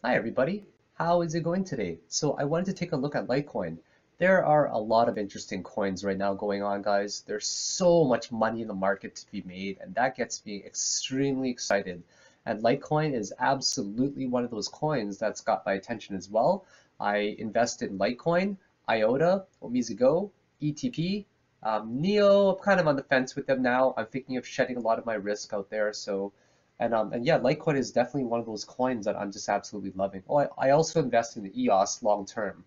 Hi everybody, how is it going today? So I wanted to take a look at Litecoin. There are a lot of interesting coins right now going on, guys. There's so much money in the market to be made, and that gets me extremely excited. And Litecoin is absolutely one of those coins that's got my attention as well. I invest in Litecoin, IOTA, OMG, ETP, Neo. I'm kind of on the fence with them now. I'm thinking of shedding a lot of my risk out there, so and yeah, Litecoin is definitely one of those coins that I'm just absolutely loving. Oh, I also invest in the EOS long term.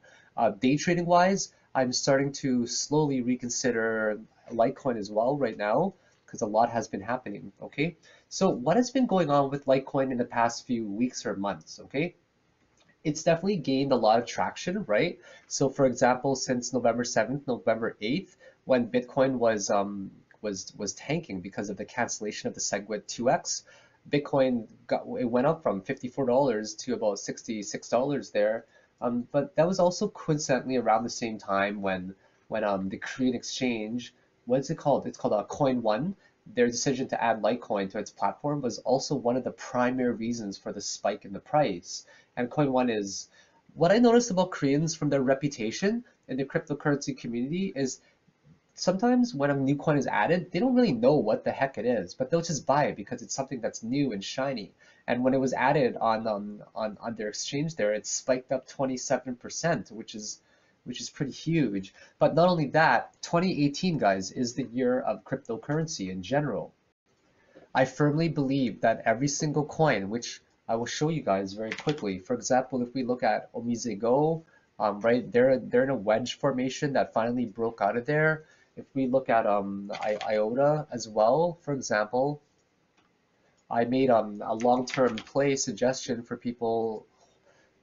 Day trading wise, I'm starting to slowly reconsider Litecoin as well right now because a lot has been happening. Okay, so what has been going on with Litecoin in the past few weeks or months? Okay, it's definitely gained a lot of traction, right? So for example, since November 7th, November 8th, when Bitcoin was tanking because of the cancellation of the SegWit 2x, it went up from $54 to about $66 there. But that was also coincidentally around the same time when the Korean exchange, what's it called? It's called Coin One. Their decision to add Litecoin to its platform was also one of the primary reasons for the spike in the price. And Coin One is what I noticed about Koreans from their reputation in the cryptocurrency community is sometimes when a new coin is added, they don't really know what the heck it is, but they'll just buy it because it's something that's new and shiny. And when it was added on their exchange there, it spiked up 27%, which is pretty huge. But not only that, 2018, guys, is the year of cryptocurrency in general. I firmly believe that every single coin, which I will show you guys very quickly. For example, if we look at OMG, right, they're in a wedge formation that finally broke out of there. If we look at IOTA as well, for example, I made a long-term play suggestion for people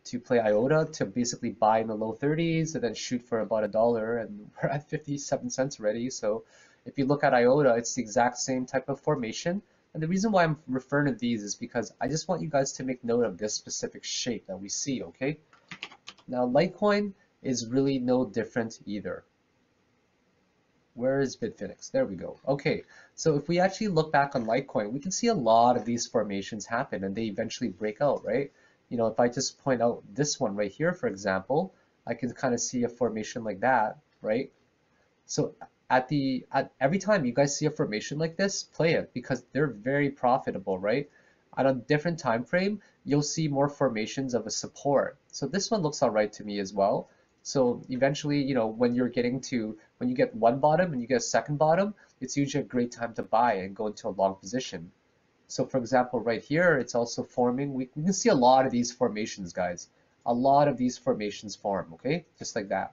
to play IOTA to basically buy in the low 30s and then shoot for about $1, and we're at 57 cents already. So if you look at IOTA, it's the exact same type of formation. And the reason why I'm referring to these is because I just want you guys to make note of this specific shape that we see, okay? Now Litecoin is really no different either. Where is bitfinex? There we go. Okay, so if we actually look back on Litecoin, we can see a lot of these formations happen and they eventually break out, right? You know, if I just point out this one right here, for example, I can kind of see a formation like that, right? So at every time you guys see a formation like this, play it because they're very profitable, right? At a different time frame, you'll see more formations of a support. So this one looks all right to me as well. So eventually, you know, when you get one bottom and you get a second bottom, it's usually a great time to buy and go into a long position. So for example, right here, it's also forming. We can see a lot of these formations, guys. A lot of these formations form, okay? Just like that.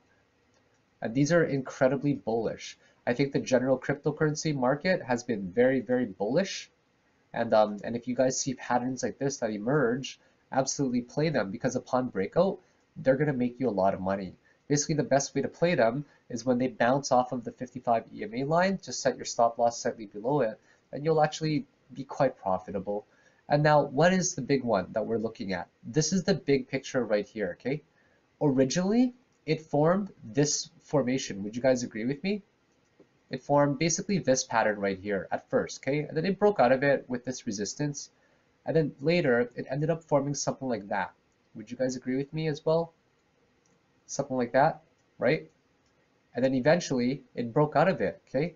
And these are incredibly bullish. I think the general cryptocurrency market has been very, very bullish. And if you guys see patterns like this that emerge, absolutely play them because upon breakout, they're going to make you a lot of money. Basically, the best way to play them is when they bounce off of the 55 EMA line, just set your stop loss slightly below it, and you'll actually be quite profitable. And now, what is the big one that we're looking at? This is the big picture right here, okay? Originally, it formed this formation. Would you guys agree with me? It formed basically this pattern right here at first, okay? And then it broke out of it with this resistance. And then later, it ended up forming something like that. Would you guys agree with me as well? Something like that, right? And then eventually, it broke out of it, okay?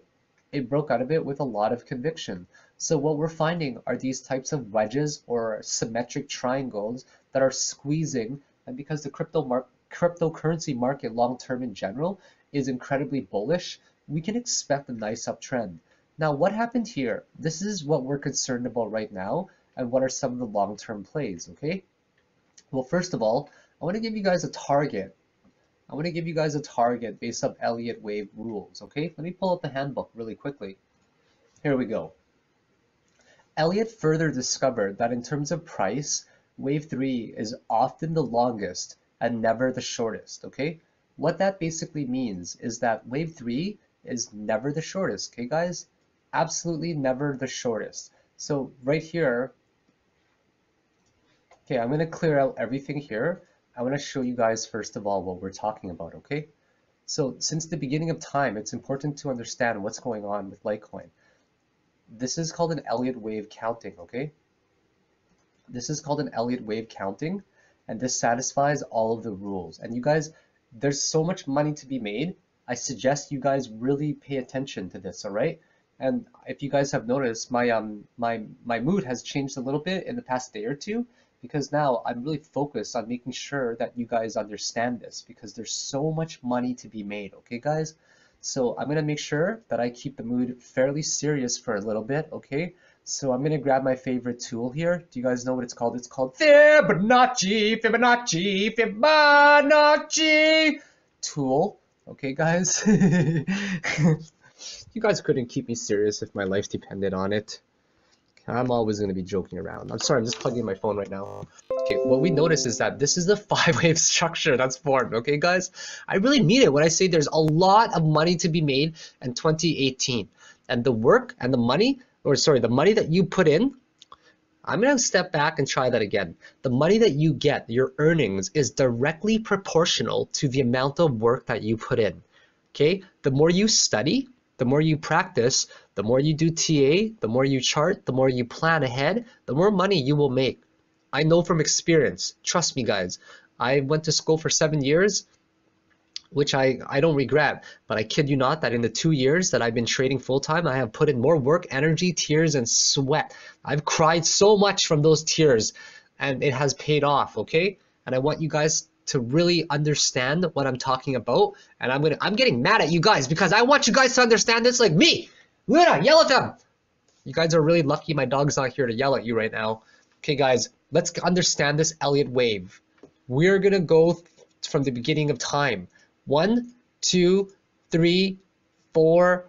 It broke out of it with a lot of conviction. So what we're finding are these types of wedges or symmetric triangles that are squeezing, and because the cryptocurrency market long-term in general is incredibly bullish, we can expect a nice uptrend. Now, what happened here? This is what we're concerned about right now, and what are some of the long-term plays, okay? Well, first of all, I want to give you guys a target. I want to give you guys a target based on Elliott wave rules, okay? Let me pull up the handbook really quickly. Here we go. Elliott further discovered that in terms of price, wave 3 is often the longest and never the shortest, okay? What that basically means is that wave 3 is never the shortest, okay guys? Absolutely never the shortest. So right here, okay, I'm going to clear out everything here. I want to show you guys first of all what we're talking about, okay? So since the beginning of time, it's important to understand what's going on with Litecoin. This is called an Elliott wave counting, okay? This is called an Elliott wave counting. and this satisfies all of the rules. And you guys, there's so much money to be made. I suggest you guys really pay attention to this, all right? And if you guys have noticed, my mood has changed a little bit in the past day or two, because now I'm really focused on making sure that you guys understand this, because there's so much money to be made, okay guys? So I'm gonna make sure that I keep the mood fairly serious for a little bit, okay? So I'm gonna grab my favorite tool here. Do you guys know what it's called? It's called Fibonacci tool. Okay, guys? You guys couldn't keep me serious if my life depended on it. I'm always going to be joking around. I'm sorry, I'm just plugging in my phone right now. Okay, what we notice is that this is the 5-wave structure that's formed, okay guys? I really mean it when I say there's a lot of money to be made in 2018. And the work and the money, or sorry, the money that you put in, I'm going to step back and try that again. The money that you get, your earnings, is directly proportional to the amount of work that you put in, okay? The more you study, the more you practice, the more you do TA, the more you chart, the more you plan ahead, the more money you will make. I know from experience. Trust me, guys. I went to school for 7 years, which I don't regret, but I kid you not that in the 2 years that I've been trading full-time, I have put in more work, energy, tears, and sweat. I've cried so much from those tears, and it has paid off, okay? And I want you guys to really understand what I'm talking about, and I'm getting mad at you guys because I want you guys to understand this like me. Luna, yell at them. You guys are really lucky my dog's not here to yell at you right now. Okay, guys, let's understand this Elliott wave. We're gonna go from the beginning of time. 1, 2, 3, 4,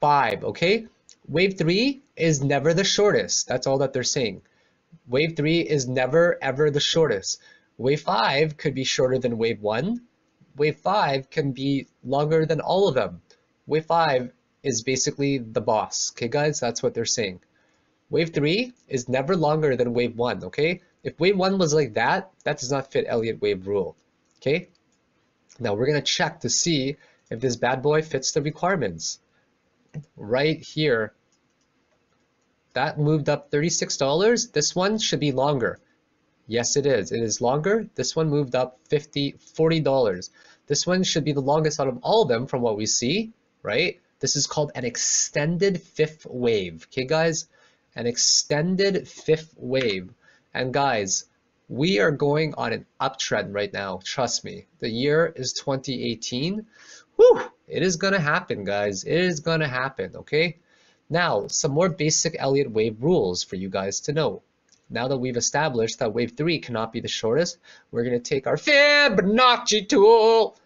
5. Okay, wave 3 is never the shortest. That's all that they're saying. Wave 3 is never ever the shortest. Wave 5 could be shorter than wave 1. Wave 5 can be longer than all of them. Wave 5 is basically the boss. Okay, guys, that's what they're saying. Wave 3 is never longer than wave 1. Okay, if wave 1 was like that, that does not fit Elliott wave rule. Okay, now we're gonna check to see if this bad boy fits the requirements. Right here, that moved up $36. This one should be longer. Yes, it is. It is longer. This one moved up $40. This one should be the longest out of all of them from what we see, right? This is called an extended fifth wave. Okay, guys? An extended fifth wave. And guys, we are going on an uptrend right now. Trust me. The year is 2018. Whew! It is going to happen, guys. It is going to happen, okay? Now, some more basic Elliott wave rules for you guys to know. Now that we've established that wave 3 cannot be the shortest, we're going to take our Fibonacci tool.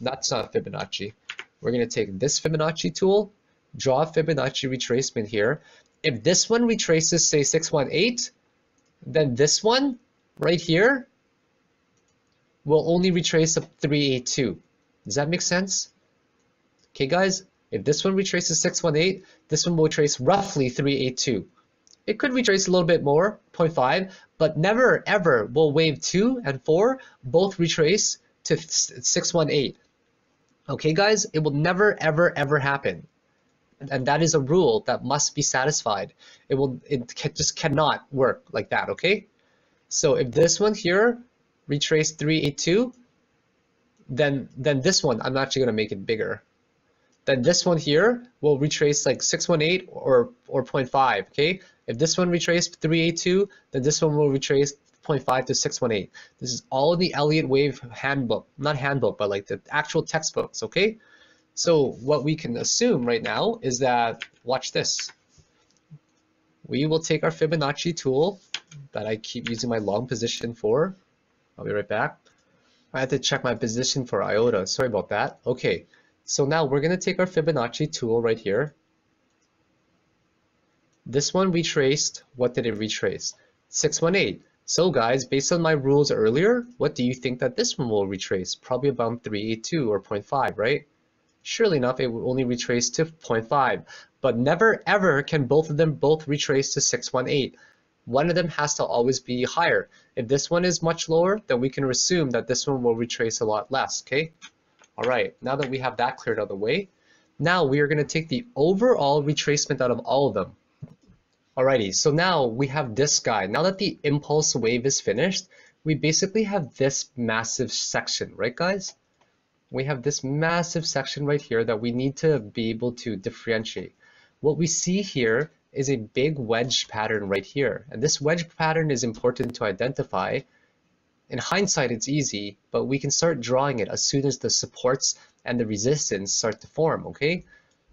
That's not Fibonacci. We're going to take this Fibonacci tool, draw a Fibonacci retracement here. If this one retraces, say, 618, then this one right here will only retrace up 382. Does that make sense? Okay, guys, if this one retraces 618, this one will trace roughly 382. It could retrace a little bit more, 0.5, but never ever will wave 2 and 4 both retrace to 618. Okay, guys, it will never ever ever happen. And that is a rule that must be satisfied. It just cannot work like that, okay? So if this one here retraced 382, then this one, I'm actually going to make it bigger. Then this one here will retrace like 618 or 0.5, okay? If this one retraced 382, then this one will retrace 0.5 to 618. This is all in the Elliott wave handbook, not handbook, but like the actual textbooks, okay? So what we can assume right now is that, watch this. We will take our Fibonacci tool that I keep using my long position for. I'll be right back. I had to check my position for IOTA. Sorry about that. Okay, so now we're going to take our Fibonacci tool right here. This one retraced. What did it retrace? 618. So guys, based on my rules earlier, what do you think that this one will retrace? Probably about 382 or 0.5, right? Surely enough, it will only retrace to 0.5. But never ever can both of them both retrace to 618. One of them has to always be higher. If this one is much lower, then we can assume that this one will retrace a lot less, okay? All right, now that we have that cleared out of the way, now we are going to take the overall retracement out of all of them. Alrighty, so now we have this guy. Now that the impulse wave is finished, we basically have this massive section, right guys? We have this massive section right here that we need to be able to differentiate. What we see here is a big wedge pattern right here. And this wedge pattern is important to identify. In hindsight, it's easy, but we can start drawing it as soon as the supports and the resistance start to form, okay?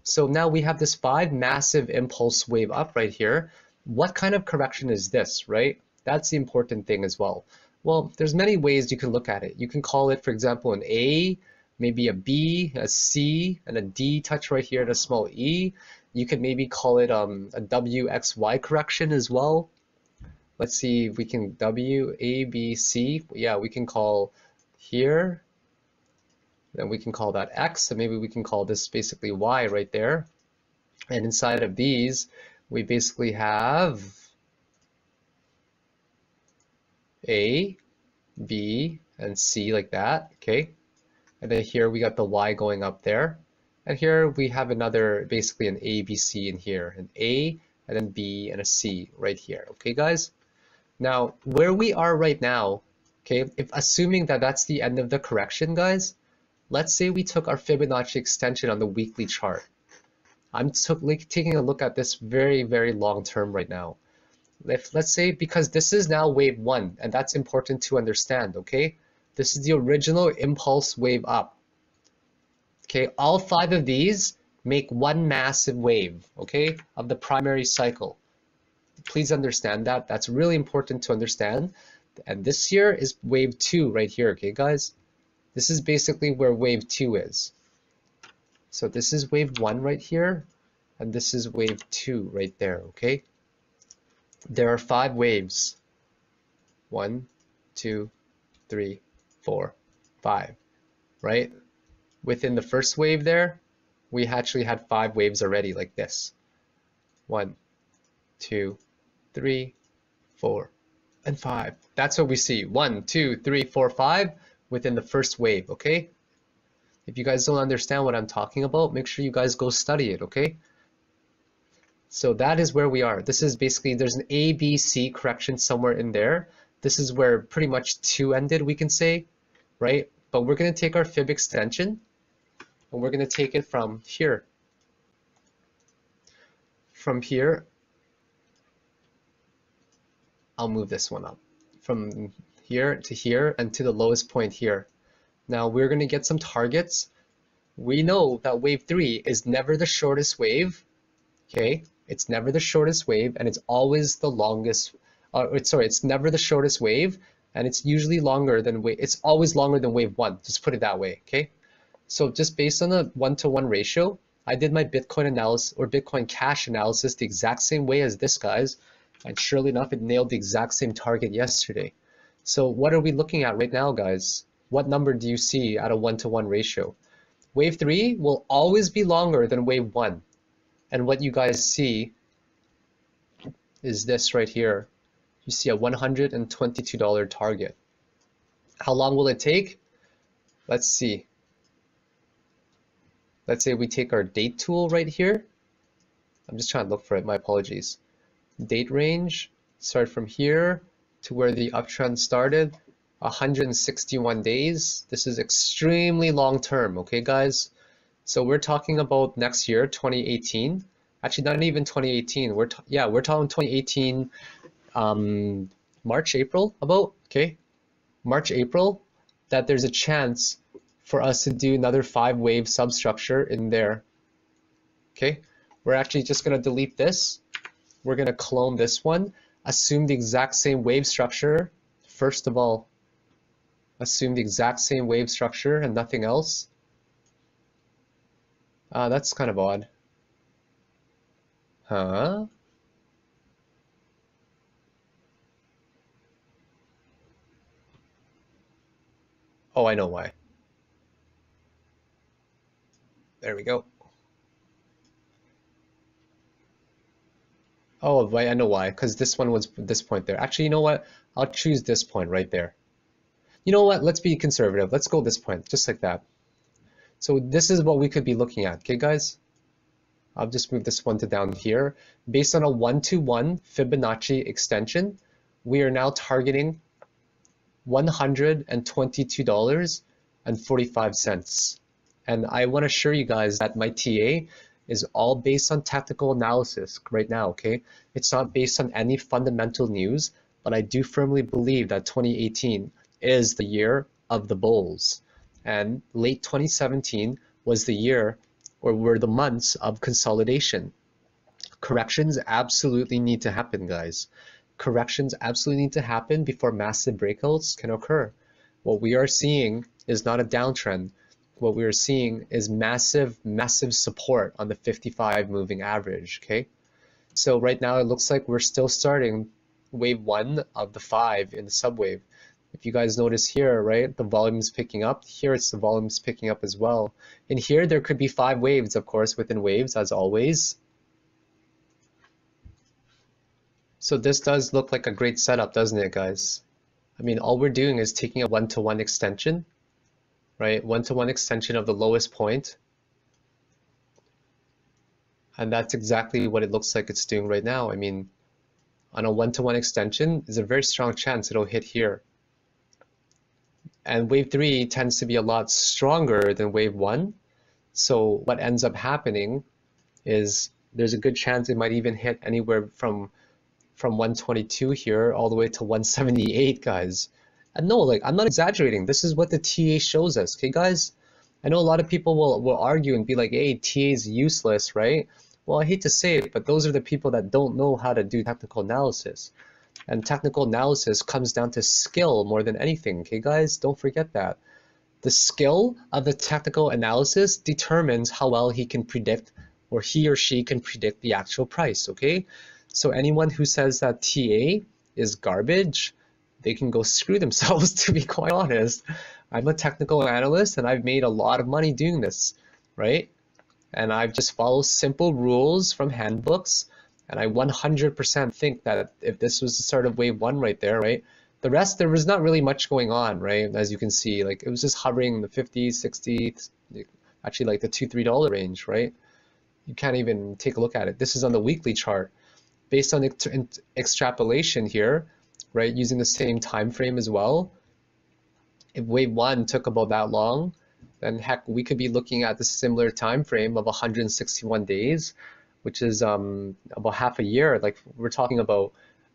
So now we have this 5 massive impulse wave up right here. What kind of correction is this, right? That's the important thing as well. Well, there's many ways you can look at it. You can call it, for example, an A, maybe a B, a C, and a D touch right here and a small E. You could maybe call it a WXY correction as well. Let's see if we can W, A, B, C. Yeah, we can call here. Then we can call that X, and maybe we can call this basically Y right there. And inside of these, we basically have A, B, and C like that, okay? And then here we got the Y going up there. And here we have another, basically an A, B, C in here, an A, and then B, and a C right here, okay guys? Now, where we are right now, okay, if assuming that that's the end of the correction, guys, let's say we took our Fibonacci extension on the weekly chart. I'm taking a look at this very, very long term right now. Let's say, because this is now wave 1, and that's important to understand, okay? This is the original impulse wave up. Okay, all 5 of these make one massive wave, okay, of the primary cycle. Please understand that. That's really important to understand. And this here is wave 2 right here, okay, guys? This is basically where wave 2 is. So this is wave 1 right here, and this is wave 2 right there, okay? There are 5 waves. 1, 2, 3, 4, 5, right? Within the first wave there, we actually had 5 waves already like this. 1, 2, 3, 4, and 5. That's what we see. 1, 2, 3, 4, 5 within the first wave, okay? If you guys don't understand what I'm talking about, make sure you guys go study it, okay? So that is where we are. This is basically, there's an A, B, C correction somewhere in there. This is where pretty much 2 ended, we can say, right? But we're going to take our fib extension, and we're going to take it from here. From here, I'll move this one up. From here to here and to the lowest point here. Now we're going to get some targets. We know that wave 3 is never the shortest wave, okay? It's never the shortest wave, and it's always the longest, it's never the shortest wave, and it's usually longer than it's always longer than wave 1, just put it that way, okay? So just based on a 1-to-1 ratio, I did my Bitcoin analysis, or Bitcoin Cash analysis, the exact same way as this, guys, and surely enough, it nailed the exact same target yesterday. So what are we looking at right now, guys? What number do you see at a 1-to-1 ratio? Wave 3 will always be longer than wave 1. And what you guys see is this right here. You see a $122 target. How long will it take? Let's see. Let's say we take our date tool right here. I'm just trying to look for it, my apologies. Date range, start from here to where the uptrend started, 161 days. This is extremely long term, okay guys? So we're talking about next year, 2018. Actually, not even 2018. We're talking 2018, March, April about, okay? March, April, that there's a chance for us to do another 5-wave substructure in there, okay? We're actually just gonna delete this. We're gonna clone this one, assume the exact same wave structure. First of all, assume the exact same wave structure and nothing else. That's kind of odd. Huh? Oh, I know why. There we go. Oh, right, I know why, because this one was this point there. Actually, you know what? I'll choose this point right there. You know what? Let's be conservative. Let's go this point, just like that. So this is what we could be looking at, okay, guys? I'll just move this one to down here. Based on a 1-to-1 Fibonacci extension, we are now targeting $122.45. And I want to assure you guys that my TA is all based on technical analysis right now, okay? It's not based on any fundamental news, but I do firmly believe that 2018 is the year of the bulls. And late 2017 was the year, or were the months of consolidation. Corrections absolutely need to happen, guys. Corrections absolutely need to happen before massive breakouts can occur. What we are seeing is not a downtrend. What we are seeing is massive support on the 55 moving average, okay? So right now it looks like we're still starting wave 1 of the 5 in the subwave. If you guys notice here, right, the volume is picking up. Here it's the volume is picking up as well. In here there could be 5 waves, of course, within waves as always. So this does look like a great setup, doesn't it, guys? I mean, all we're doing is taking a one-to-one extension, right? One-to-one extension of the lowest point. And that's exactly what it looks like it's doing right now. I mean, on a one-to-one extension, there's a very strong chance it'll hit here. And wave 3 tends to be a lot stronger than wave 1. So what ends up happening is there's a good chance it might even hit anywhere from 122 here all the way to 178, guys. And no, like, I'm not exaggerating. This is what the TA shows us, okay, guys? I know a lot of people will argue and be like, hey, TA is useless, right? Well, I hate to say it, but those are the people that don't know how to do technical analysis. And technical analysis comes down to skill more than anything, okay, guys? Don't forget that. The skill of the technical analysis determines how well he can predict, or he or she can predict the actual price, okay? So anyone who says that TA is garbage, they can go screw themselves, to be quite honest. I'm a technical analyst and I've made a lot of money doing this, right? And I've just followed simple rules from handbooks, and I 100% think that if this was the start of wave 1 right there, right? The rest, there was not really much going on, right? As you can see, like, it was just hovering in the 50, 60, actually like the $2-3 range, right? You can't even take a look at it. This is on the weekly chart. Based on extrapolation here, right, using the same time frame as well, if wave 1 took about that long, then heck, we could be looking at the similar time frame of 161 days, which is about half a year. Like, we're talking about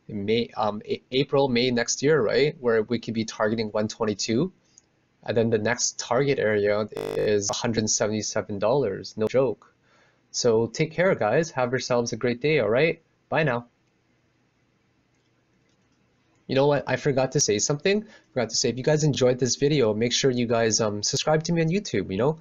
April, May next year, right, where we could be targeting 122, and then the next target area is $177. No joke. So take care, guys. Have yourselves a great day. All right. Bye now. You know what? I forgot to say something. If you guys enjoyed this video, make sure you guys subscribe to me on YouTube, you know.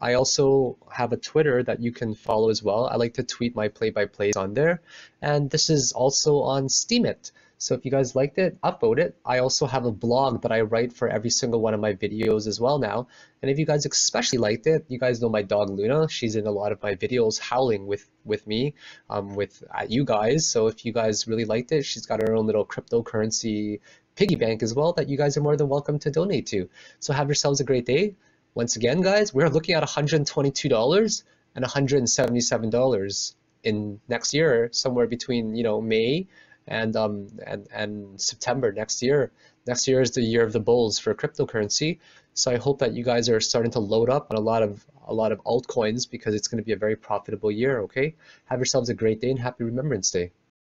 I also have a Twitter that you can follow as well. I like to tweet my play-by-plays on there. And this is also on Steemit. So if you guys liked it, upvote it. I also have a blog that I write for every single one of my videos as well now. And if you guys especially liked it, you guys know my dog Luna. She's in a lot of my videos howling with me, at you guys. So if you guys really liked it, she's got her own little cryptocurrency piggy bank as well that you guys are more than welcome to donate to. So have yourselves a great day. Once again, guys, we're looking at $122 and $177 in next year, somewhere between, you know, May and September next year. Next year is the year of the bulls for cryptocurrency. So I hope that you guys are starting to load up on a lot of altcoins, because it's going to be a very profitable year. Okay, have yourselves a great day and happy Remembrance Day.